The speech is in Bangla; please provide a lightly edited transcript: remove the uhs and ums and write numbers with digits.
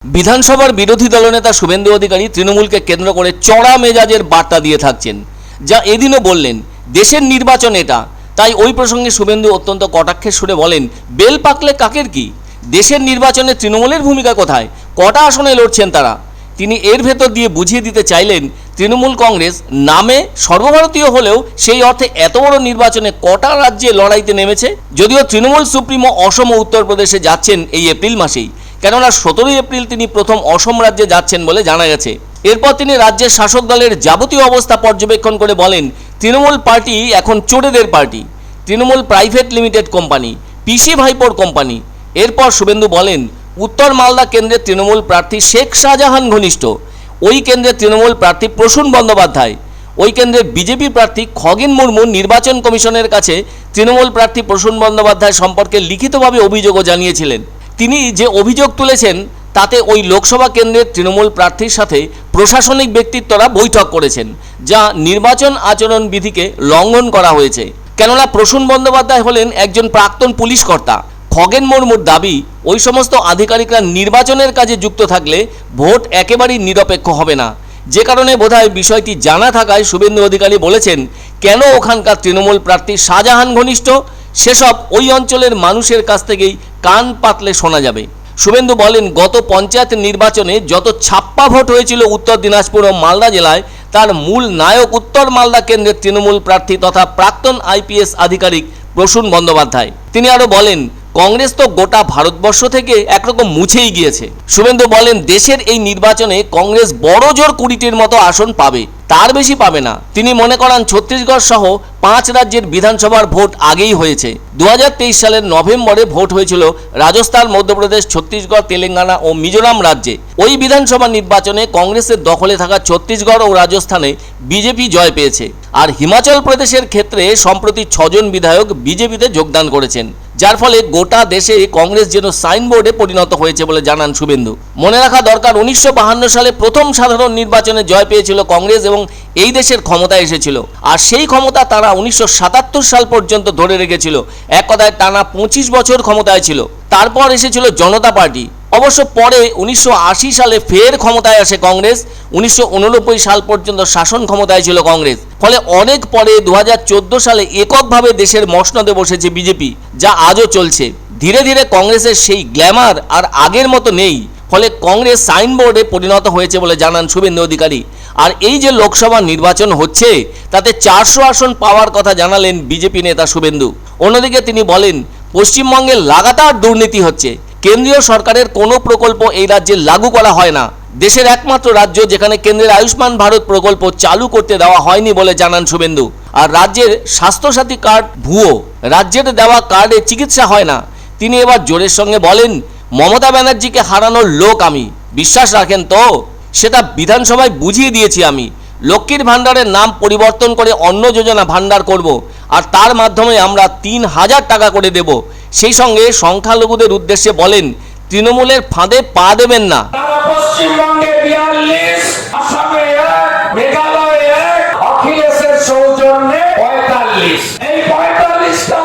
বিধানসভার বিরোধী দলনেতা শুভেন্দু অধিকারী তৃণমূলকে কেন্দ্র করে চড়া মেজাজের বার্তা দিয়ে থাকছেন, যা এদিনও বললেন দেশের নির্বাচন এটা। তাই ওই প্রসঙ্গে শুভেন্দু অত্যন্ত কটাক্ষের সুরে বলেন, বেল পাকলে কাকের কি, দেশের নির্বাচনে তৃণমূলের ভূমিকা কোথায়, কটা আসনে লড়ছেন তারা। তিনি এর ভেতর দিয়ে বুঝিয়ে দিতে চাইলেন তৃণমূল কংগ্রেস নামে সর্বভারতীয় হলেও সেই অর্থে এত বড় নির্বাচনে কটা রাজ্যে লড়াইতে নেমেছে। যদিও তৃণমূল সুপ্রিমো অসম ও উত্তরপ্রদেশে যাচ্ছেন এই এপ্রিল মাসেই, কেননা 17 এপ্রিল তিনি প্রথম অসম রাজ্যে যাচ্ছেন বলে জানা গেছে। এরপর তিনি রাজ্যের শাসক দলের যাবতীয় অবস্থা পর্যবেক্ষণ করে বলেন, তৃণমূল পার্টি এখন চোরেদের party, Trinamool private limited company, পিসি ভাইপোর কোম্পানি। এরপর শুভেন্দু বলেন, উত্তর মালদা কেন্দ্রের তৃণমূল প্রার্থী শেখ শাহজাহান ঘনিষ্ঠ, ওই কেন্দ্রের তৃণমূল প্রার্থী প্রসূন বন্দ্যোপাধ্যায়, ওই কেন্দ্রের বিজেপি প্রার্থী খগেন মুর্মু নির্বাচন কমিশনের কাছে তৃণমূল প্রার্থী প্রসূন বন্দ্যোপাধ্যায় সম্পর্কে লিখিতভাবে অভিযোগও জানিয়েছিলেন। তিনি যে অভিযোগ তুলেছেন তাতে ওই লোকসভা কেন্দ্রের তৃণমূল প্রার্থীর সাথে প্রশাসনিক ব্যক্তিত্বরা বৈঠক করেছেন, যা নির্বাচন আচরণ বিধিকে লঙ্ঘন করা হয়েছে। কেননা প্রসূন বন্দ্যোপাধ্যায় হলেন একজন প্রাক্তন পুলিশ কর্তা। খগেন মুর্মুর দাবি, ওই সমস্ত আধিকারিকরা নির্বাচনের কাজে যুক্ত থাকলে ভোট একেবারেই নিরপেক্ষ হবে না। যে কারণে বোধহয় বিষয়টি জানা থাকায় শুভেন্দু অধিকারী বলেছেন, কেন ওখানকার তৃণমূল প্রার্থী শাহজাহান ঘনিষ্ঠ সেসব ওই অঞ্চলের মানুষের কাছ থেকেই কান পাতলে শোনা যাবে। শুভেন্দু বলেন, গত পঞ্চায়েত নির্বাচনে যত ছাপ্পা ভোট হয়েছিল উত্তর দিনাজপুর ও মালদা জেলায়, তার মূল নায়ক উত্তর মালদা কেন্দ্রের তৃণমূল প্রার্থী তথা প্রাক্তন আইপিএস আধিকারিক প্রসূন বন্দ্যোপাধ্যায়। তিনি আরও বলেন, কংগ্রেস তো গোটা ভারতবর্ষ থেকে একরকম মুছেই গিয়েছে। শুভেন্দু বলেন, দেশের এই নির্বাচনে কংগ্রেস বড় জোর 20টির মতো আসন পাবে, তার বেশি পাবে না। তিনি মনে করান ছত্তিশগড় সহ 5 রাজ্যের বিধানসভার ভোট আগেই হয়েছে। 2023 সালের নভেম্বরে ভোট হয়েছিল রাজস্থান, মধ্যপ্রদেশ, ছত্তিশগড়, তেলেঙ্গানা ও মিজোরাম রাজ্যে। ওই বিধানসভা নির্বাচনে কংগ্রেসের দখলে থাকা ছত্তিশগড় ও রাজস্থানে বিজেপি জয় পেয়েছে। আর হিমাচল প্রদেশের ক্ষেত্রে সম্প্রতি 6 জন বিধায়ক বিজেপিতে যোগদান করেছেন, যার ফলে গোটা দেশে কংগ্রেস যেন সাইনবোর্ডে পরিণত হয়েছে বলে জানান শুভেন্দু। মনে রাখা দরকার, 1952 সালে প্রথম সাধারণ নির্বাচনে জয় পেয়েছিল কংগ্রেস এবং এই দেশের ক্ষমতায় এসেছিল। আর সেই ক্ষমতা তারা 1977 সাল পর্যন্ত ধরে রেখেছিল। এক কথায় টানা 25 বছর ক্ষমতায় ছিল। তারপর এসেছিল জনতা পার্টি। অবশ্য পরে 1980 সালে ফের ক্ষমতায় আসে কংগ্রেস। 1989 সাল পর্যন্ত শাসন ক্ষমতায় ছিল কংগ্রেস। ফলে অনেক পরে 2014 সালে এককভাবে দেশের মসনদে বসেছে বিজেপি, যা আজও চলছে। ধীরে ধীরে কংগ্রেসের সেই গ্ল্যামার আর আগের মতো নেই। ফলে কংগ্রেস সাইনবোর্ডে পরিণত হয়েছে বলে জানান শুভেন্দু অধিকারী। আর এই যে লোকসভা নির্বাচন হচ্ছে, তাতে 400 আসন পাওয়ার কথা জানালেন বিজেপি নেতা শুভেন্দু। অন্যদিকে তিনি বলেন, পশ্চিমবঙ্গে লাগাতার দুর্নীতি হচ্ছে। কেন্দ্রীয় সরকারের কোনো প্রকল্প এই রাজ্যে লাগু করা হয় না। দেশের একমাত্র রাজ্য যেখানে কেন্দ্রের আয়ুষ্মান ভারত প্রকল্প চালু করতে দেওয়া হয়নি বলে জানান শুভেন্দু। আর রাজ্যের স্বাস্থ্যসাথী কার্ড ভুয়ো, রাজ্যের দেওয়া কার্ডে চিকিৎসা হয় না। তিনি এবার জোরের সঙ্গে বলেন, মমতা ব্যানার্জিকে হারানোর লোক আমি, বিশ্বাস রাখেন তো? সেটা বিধানসভায় বুঝিয়ে দিয়েছি আমি। লক্ষ্মীর ভাণ্ডারের নাম পরিবর্তন করে অন্ন যোজনা ভাণ্ডার করব, আর তার মাধ্যমে আমরা 3000 টাকা করে দেব। সেই সঙ্গে সংখ্যালঘুদের উদ্দেশ্যে বলেন, তৃণমূলের ফাঁদে পা দেবেন না। পশ্চিমবঙ্গে 42, আসামে 1, মেঘালয়ে 1, অখিলেশের সৌজন্যে 45। এই 45টা